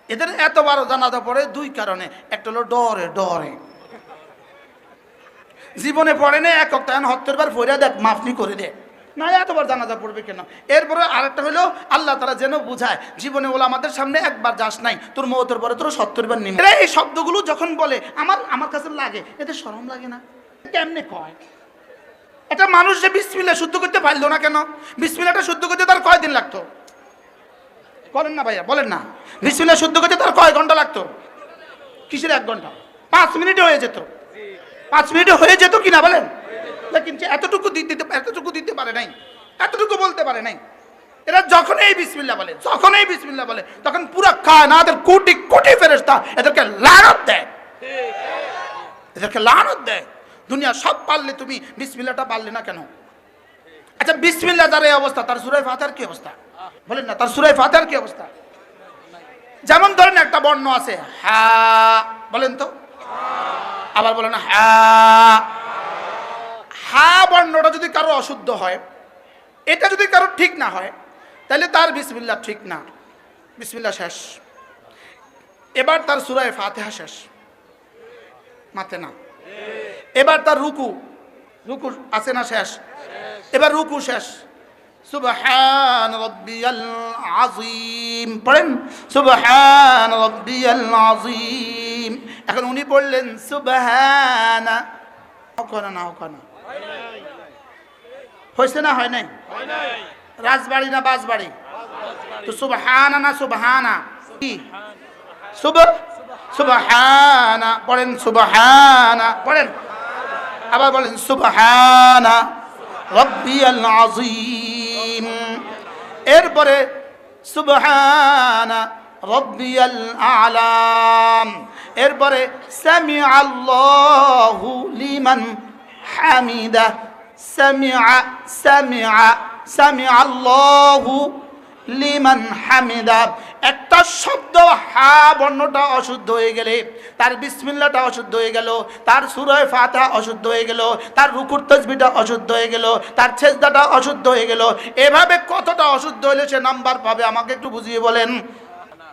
এদের এতবার জানাজা পড়ে দুই কারণে। একটা হলো ডরে জীবনে পড়ে না, এক অক্টায়ন 70 বার পড়ে দেখ মাফনি করে দে না, এতবার জানাজা পড়বে কেন? এরপরে আরেকটা হলো আল্লাহ তাআলা যেন বুঝায় জীবনে ওলা আমাদের সামনে একবার যাস নাই, তোর মওতের পরে তোর 70 বার নিবে। এই শব্দগুলো যখন বলে আমার কাছে লাগে, এতে শরম লাগে না? কেমনে কয়? এটা মানুষ যে বিসমিল্লাহ শুদ্ধ করতে পারলো না কেন? বিসমিল্লাহটা শুদ্ধ করতে তার কয়দিন লাগতো? বলেন না ভাইয়া, বলেন না। বিসমিল্লাহ শুদ্ধ করতে তার কয় ঘন্টা লাগতো? কিসের 1 ঘন্টা? 5 মিনিটে হয়ে যেত। 5 মিনিটে হয়ে যেত কিনা বলেন? কিন্তু এতটুকু দিতে পারে নাই, এতটুকু বলতে পারে নাই। এরা যখন এই বিসমিল্লাহ বলে তখন পুরো কায়নাতের কোটি কোটি ফেরেশতা এদেরকে লানত দেয়, দুনিয়া সব পারলে তুমি বিসমিল্লাহটা পারলে না কেন? আচ্ছা বিসমিল্লাহ যার এই অবস্থা, তার সূরা ফাতিহার কি অবস্থা? বলেন না, তার সূরা ফাতিহার কি অবস্থা? যেমন ধরেন একটা বর্ণ আছে হা, বলেন তো, আবার বলেন হা। হা বর্ণটা যদি কারো অশুদ্ধ হয়, এটা যদি কারো ঠিক না হয়, তাহলে তার বিসমিল্লাহ ঠিক না, বিসমিল্লাহ শেষ। এবার তার সূরা ফাতিহা শেষ, মাতে না। এবার তার রুকু আছে না শেষ? এবার রুকু শেষ। সুবহান রাব্বিয়াল আযীম পড়েন, সুবহান রাব্বিয়াল আযীম। এখন উনি বললেন সুবহানা, হয়েছে না হয় নাই? রাজবাড়ি না বাসবাড়ি? তো সুবহানা না সুবহানা? কি সুবহানা পড়েন, সুবহানা পড়েন, আবার বলেন সুবহানা রাব্বিয়াল আযীম। এরপরে সুবহানা রাব্বিয়াল আ'লা। এরপরে সামিআল্লাহু লিমান হামিদা, সামিআল্লাহু লিমান হামিদা। একটা শব্দ হা বর্ণটা অশুদ্ধ হয়ে গেলে তার বিসমিল্লাহটা অশুদ্ধ হয়ে গেল, তার সূরা ফাতিহা অশুদ্ধ হয়ে গেল, তার রুকুর তাসবিহটা অশুদ্ধ হয়ে গেল, তার সেজদাটা অশুদ্ধ হয়ে গেল। এভাবে কতটা অশুদ্ধ হলে সে নাম্বার পাবে আমাকে একটু বুঝিয়ে বলেন।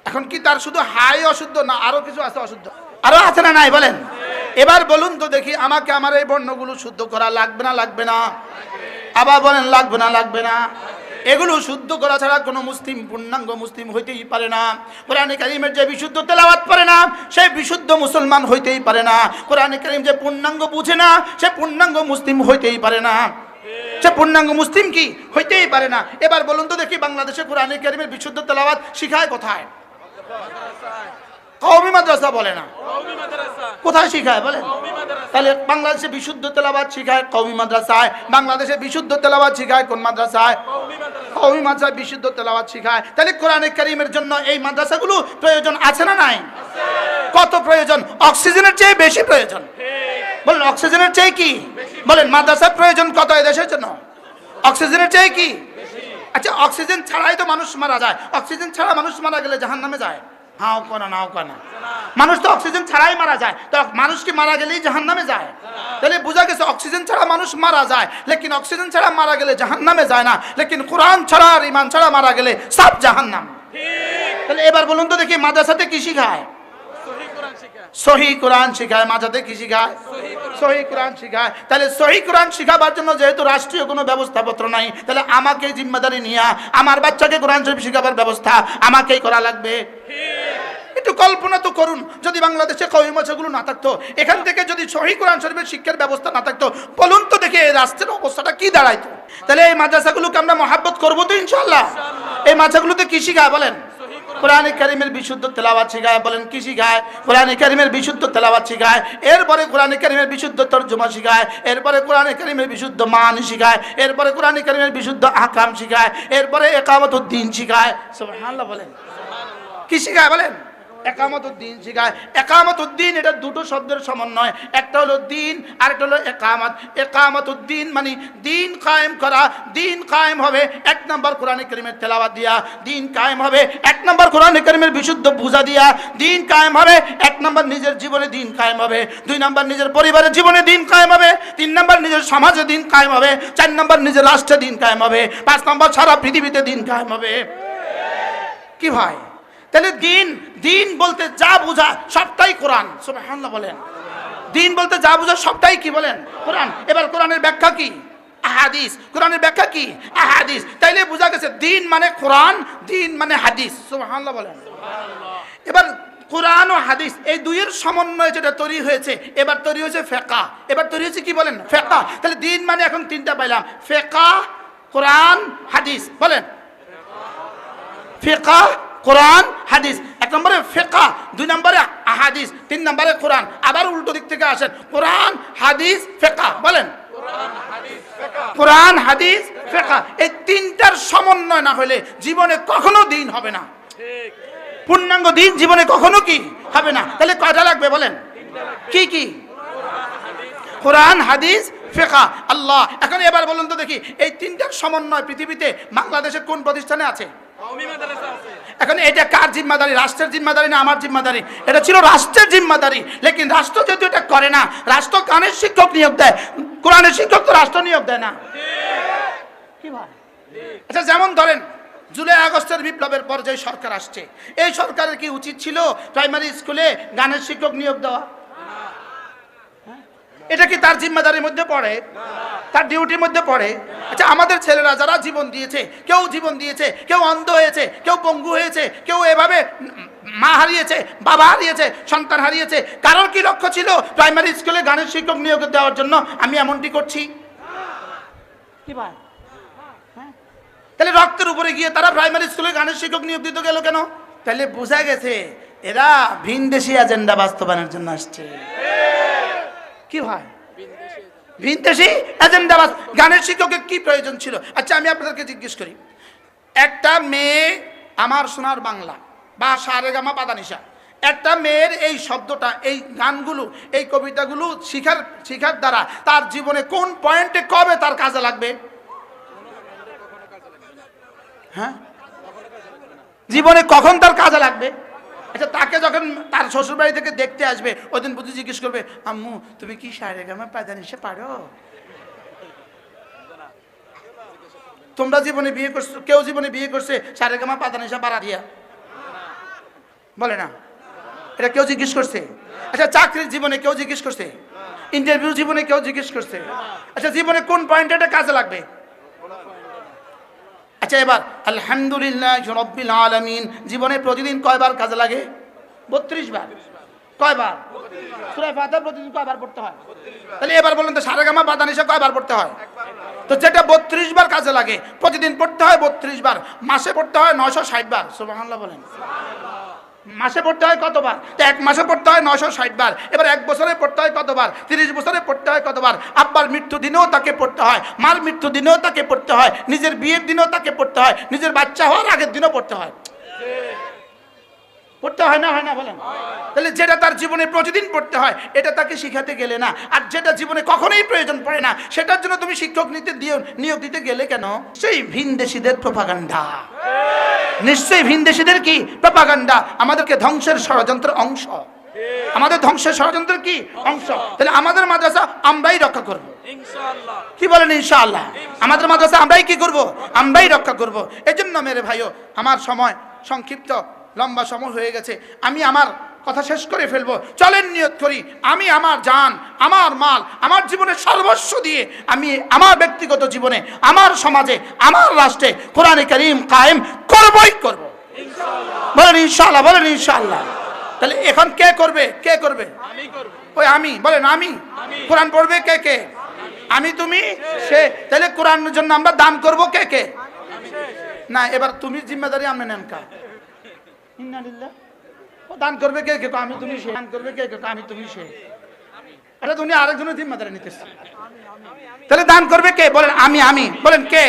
এখন কি তার শুধু হাই অশুদ্ধ না আরো কিছু আছে অশুদ্ধ? আরো আছে না নাই বলেন? এবার বলুন তো দেখি, আমাকে আমার এই বর্ণগুলো শুদ্ধ করা লাগবে না লাগবে না? আবার বলেন লাগবে না লাগবে না? এগুলো শুদ্ধ করা ছাড়া কোনো মুসলিম পূর্ণাঙ্গ মুসলিম হইতেই পারে না। কোরআনে কারীমের যে বিশুদ্ধ তেলাওয়াত পারে না, সে বিশুদ্ধ মুসলমান হইতেই পারে না। কোরআনে কারীম যে পূর্ণাঙ্গ বুঝে না, সে পূর্ণাঙ্গ মুসলিম হইতেই পারে না, সে পূর্ণাঙ্গ মুসলিম কি হইতেই পারে না। এবার বলুন তো দেখি, বাংলাদেশে কোরআনে কারীমের বিশুদ্ধ তেলাওয়াত শিখায় কোথায়? কওমি মাদ্রাসা বলে না, কোথায় শিখায় বলেন? তাহলে বাংলাদেশে বিশুদ্ধ তেলাওয়াত শিখায় কওমি মাদ্রাসায়। বাংলাদেশে বিশুদ্ধ তেলাওয়াত শিখায় কোন মাদ্রাসায়? কওমি মাদ্রাসায় বিশুদ্ধ তেলাওয়াত শিখায়। তাহলে কোরআনে কারীমের জন্য এই মাদ্রাসাগুলো প্রয়োজন আছে না নাই? কত প্রয়োজন? অক্সিজেনের চেয়ে বেশি প্রয়োজন। বলেন অক্সিজেনের চেয়ে কি? বলেন মাদ্রাসার প্রয়োজন কত এই দেশের জন্য? অক্সিজেনের চেয়ে কি? আচ্ছা অক্সিজেন ছাড়াই তো মানুষ মারা যায়, অক্সিজেন ছাড়া মানুষ মারা গেলে জাহান্নামে যায়? হাও কোনা নাও কোনা, মানুষ তো অক্সিজেন ছাড়াই মারা যায়, তো মানুষ কি মারা গেলেই জাহান্নামে যায়? তাহলে বোঝা গেছে অক্সিজেন ছাড়া মানুষ মারা যায়, লেকিন অক্সিজেন ছাড়া মারা গেলে জাহান্নামে যায় না, লেকিন কোরআন ছাড়া আর ঈমান ছাড়া মারা গেলে সব জাহান্নাম। তাহলে এবার বলুন তো দেখি মাদ্রাসাতে কি শিখায়? সহি কোরআন শিখায়। মাঝাতে কি শিখায়? সহি কোরআন শিখায়। তাহলে সহি কোরআন শিখাবার জন্য যেহেতু রাষ্ট্রীয় কোনো ব্যবস্থাপত্র নাই, তাহলে আমাকে জিম্মাদারি নিয়ে আমার বাচ্চাকে কোরআন শরীফ শিখাবার ব্যবস্থা আমাকেই করা লাগবে। একটু কল্পনা তো করুন, যদি বাংলাদেশে কওমি মাদ্রাসাগুলো না থাকতো, এখান থেকে যদি সহি কোরআন শরীফের শিক্ষার ব্যবস্থা না থাকতো, বলুন তো দেখে এই রাষ্ট্রের অবস্থাটা কি দাঁড়াইতো? তাহলে এই মাদ্রাসাগুলোকে আমরা মহাব্বত করবো তো ইনশাআল্লাহ। এই মাদ্রাসাগুলোতে কি শিখায় বলেন? কোরআনে কারীমের বিশুদ্ধ তেলাওয়াত শিখায়। বলেন কি শিখায়? কোরআনে কারীমের বিশুদ্ধ তেলাওয়াত শিখায়। এরপরে কোরআনে কারীমের বিশুদ্ধ তরজমা শিখায়। এরপরে কোরআনে কারীমের বিশুদ্ধ মানি শিখায়। এরপরে কোরআনে কারীমের বিশুদ্ধ আহকাম শিখায়। এরপরে ইকামতুদ্দিন শিখায়। সুবহানাল্লাহ বলেন। কি শিখায় বলেন? একামতুদ্দিন শিখায়। একামতুদ্দিন এটা দুটো শব্দের সমন্বয়, একটা হলো দিন আর একটা হলো একামত। একামতুদ্দিন মানে দিন কায়েম করা। দিন কায়েম হবে এক নম্বর কোরআনে কারীমের তেলাওয়াত দিয়া, দিন কায়েম হবে এক নম্বর কোরআনে কারীমের বিশুদ্ধ বুঝা দিয়া, দিন কায়েম হবে এক নম্বর নিজের জীবনে দিন কায়েম হবে, দুই নম্বর নিজের পরিবারের জীবনে দিন কায়েম হবে, তিন নম্বর নিজের সমাজে দিন কায়েম হবে, চার নম্বর নিজের রাষ্ট্রে দিন কায়েম হবে, পাঁচ নম্বর সারা পৃথিবীতে দিন কায়েম হবে। কি ভাই? তাহলে দিন দিন বলতে যা বোঝা সবটাই কোরআন। সুবহানাল্লাহ বলেন। দিন বলতে যা বোঝা সবটাই কি বলেন? কোরআন। এবার কোরআনের ব্যাখ্যা কি? আহাদিস। কোরআনের ব্যাখ্যা কি? আহাদিস। তাইলে বোঝা গেছে দিন মানে কোরআন, দিন মানে হাদিস। সুবহানাল্লাহ বলেন। এবার কোরআন ও হাদিস এই দুইয়ের সমন্বয়ে যেটা তৈরি হয়েছে, এবার তৈরি হয়েছে ফিকহ। এবার তৈরি হয়েছে কি বলেন? ফিকহ। তাহলে দিন মানে এখন তিনটা পাইলাম, ফিকহ, কোরআন, হাদিস। বলেন ফিকহ, কোরআন, হাদিস। এক নম্বরে ফিকহ, দুই নম্বরে আহাদিস, তিন নম্বরে কোরআন। আবার উল্টো দিক থেকে আসেন, কোরআন, হাদিস, ফিকহ। বলেন কোরআন, হাদিস, ফিকহ। এই তিনটার সমন্বয় না হলে জীবনে কখনো দিন হবে না। পূর্ণাঙ্গ দিন জীবনে কখনো কি হবে না। তাহলে কয়টা লাগবে বলেন? কি কি? কোরআন, হাদিস, ফিকহ। আল্লাহ। এখন এবার বলুন তো দেখি এই তিনটার সমন্বয় পৃথিবীতে বাংলাদেশের কোন প্রতিষ্ঠানে আছে? এখন এটা কার জিম্মাদারি? রাষ্ট্রের জিম্মাদারি না আমার জিম্মাদারি? এটা ছিল রাষ্ট্রের জিম্মাদারি, লেকিন রাষ্ট্র যেহেতু এটা করে না, রাষ্ট্র কানের শিক্ষক নিয়োগ দেয়, কোরআনের শিক্ষক তো রাষ্ট্র নিয়োগ দেয় না। কি ভাই? আচ্ছা যেমন ধরেন জুলাই আগস্টের বিপ্লবের পর যে সরকার আসছে, এই সরকারের কি উচিত ছিল প্রাইমারি স্কুলে গানের শিক্ষক নিয়োগ দেওয়া? এটা কি তার জিম্মাদারির মধ্যে পড়ে? তার ডিউটির মধ্যে পড়ে? আচ্ছা আমাদের ছেলেরা যারা জীবন দিয়েছে, কেউ জীবন দিয়েছে, কেউ অন্ধ হয়েছে, কেউ পঙ্গু হয়েছে, কেউ এভাবে মা হারিয়েছে, বাবা হারিয়েছে, সন্তান হারিয়েছে, কারোর কি লক্ষ্য ছিল প্রাইমারি স্কুলে গানের শিক্ষক নিয়োগ দেওয়ার জন্য আমি এমনটি করছি? কি ভাই? তাহলে রক্তের উপরে গিয়ে তারা প্রাইমারি স্কুলে গানের শিক্ষক নিয়োগ দিতে গেল কেন? তাহলে বোঝা গেছে এরা ভিনদেশি এজেন্ডা বাস্তবায়নের জন্য আসছে। কি ভাই? ভিনদেশি এজেন্ডা। গানের শিক্ষকের কি প্রয়োজন ছিল? আচ্ছা আমি আপনাদেরকে জিজ্ঞেস করি, একটা মেয়ে আমার সোনার বাংলা বা সারেগামা পাদানিসা, একটা মেয়ের এই শব্দটা, এই গানগুলো, এই কবিতাগুলো শিখার দ্বারা তার জীবনে কোন পয়েন্টে কবে তার কাজে লাগবে? হ্যাঁ, জীবনে কখন তার কাজে লাগবে? আচ্ছা তাকে যখন তার শ্বশুরবাড়ি থেকে দেখতে আসবে, ওই দিন বুঝি জিজ্ঞেস করবে, আম্মু তুমি কি সারেগামা পাদানিসা পারো? তোমরা জীবনে বিয়ে করছো, কেউ জীবনে বিয়ে করছে সারেগামা পাদানিসা পারা দিয়া? বলে না। এটা কেউ জিজ্ঞেস করছে? আচ্ছা চাকরির জীবনে কেউ জিজ্ঞেস করছে? ইন্টারভিউ জীবনে কেউ জিজ্ঞেস করছে? আচ্ছা জীবনে কোন পয়েন্টে এটা কাজে লাগবে? আচ্ছা এবার আলহামদুলিল্লাহ রাব্বিল আলামিন জীবনে প্রতিদিন কয়বার কাজে লাগে? 32 বার। কয়বার? সূরা ফাতিহা প্রতিদিন কয়বার পড়তে হয়? তাহলে এবার বলেন তো সারেগামা পাদানিসা কয়বার পড়তে হয়? তো যেটা 32 বার কাজে লাগে, প্রতিদিন পড়তে হয় 32 বার, মাসে পড়তে হয় 960 বার। সুবহানাল্লাহ বলেন। মাসে পড়তে হয় কতবার? তো এক মাসে পড়তে হয় 960 বার। এবার এক বছরে পড়তে হয় কতবার? 30 বছরে পড়তে হয় কতবার? আব্বার মৃত্যু দিনেও তাকে পড়তে হয়, মার মৃত্যু দিনেও তাকে পড়তে হয়, নিজের বিয়ের দিনেও তাকে পড়তে হয়, নিজের বাচ্চা হওয়ার আগের দিনও পড়তে হয়। পড়তে হয় না বলেন? তাহলে যেটা তার জীবনে প্রতিদিন পড়তে হয় এটা তাকে শিখাতে গেলে না, আর যেটা জীবনে কখনোই প্রয়োজন পড়ে না সেটার জন্য তুমি শিক্ষক নিয়োগ দিতে গেলে কেন? সেই ভিনদেশীদের প্রোপাগান্ডা, নিশ্চয়ই ভিনদেশীদের কি প্রোপাগান্ডা, আমাদেরকে ধ্বংসের ষড়যন্ত্রের অংশ, আমাদের ধ্বংসের ষড়যন্ত্রের কি অংশ। তাহলে আমাদের মাদ্রাসা আমরাই রক্ষা করব, ইনশাআল্লাহ। কি বলেন ইনশাআল্লাহ? আমাদের মাদ্রাসা আমরাই কি করব? আমরাই রক্ষা করব। এজন্য মেরে ভাইও, আমার সময় সংক্ষিপ্ত, লম্বা সময় হয়ে গেছে, আমি আমার কথা শেষ করে ফেলবো। চলেন নিয়ত করি, আমি আমার জান, আমার মাল, আমার জীবনের সর্বস্ব দিয়ে আমি আমার ব্যক্তিগত জীবনে, আমার সমাজে, আমার রাষ্ট্রে কোরআনে কারীম কায়েম করবই করব, ইনশাআল্লাহ। বলেন ইনশাআল্লাহ, বলেন ইনশাআল্লাহ। তাহলে এখন কে করবে? কে করবে? আমি করব। ওই আমি বলেন, আমি। কোরআন পড়বে কে কে? আমি, তুমি, সে। তাহলে কোরআনের জন্য আমরা দান করব কে কে? না, এবার তুমি জিম্মেদারি আমি নেন কা। ইন্নালিল্লাহ। ও দান করবে কে কে? আমি, তুমি, সে। দান করবে কে কে? আমি, তুমি, সে। আরে তুমি আরেকজনের জিম্মেদারি নিতেছ, তাহলে দান করবে কে? বলেন আমি। বলেন কে?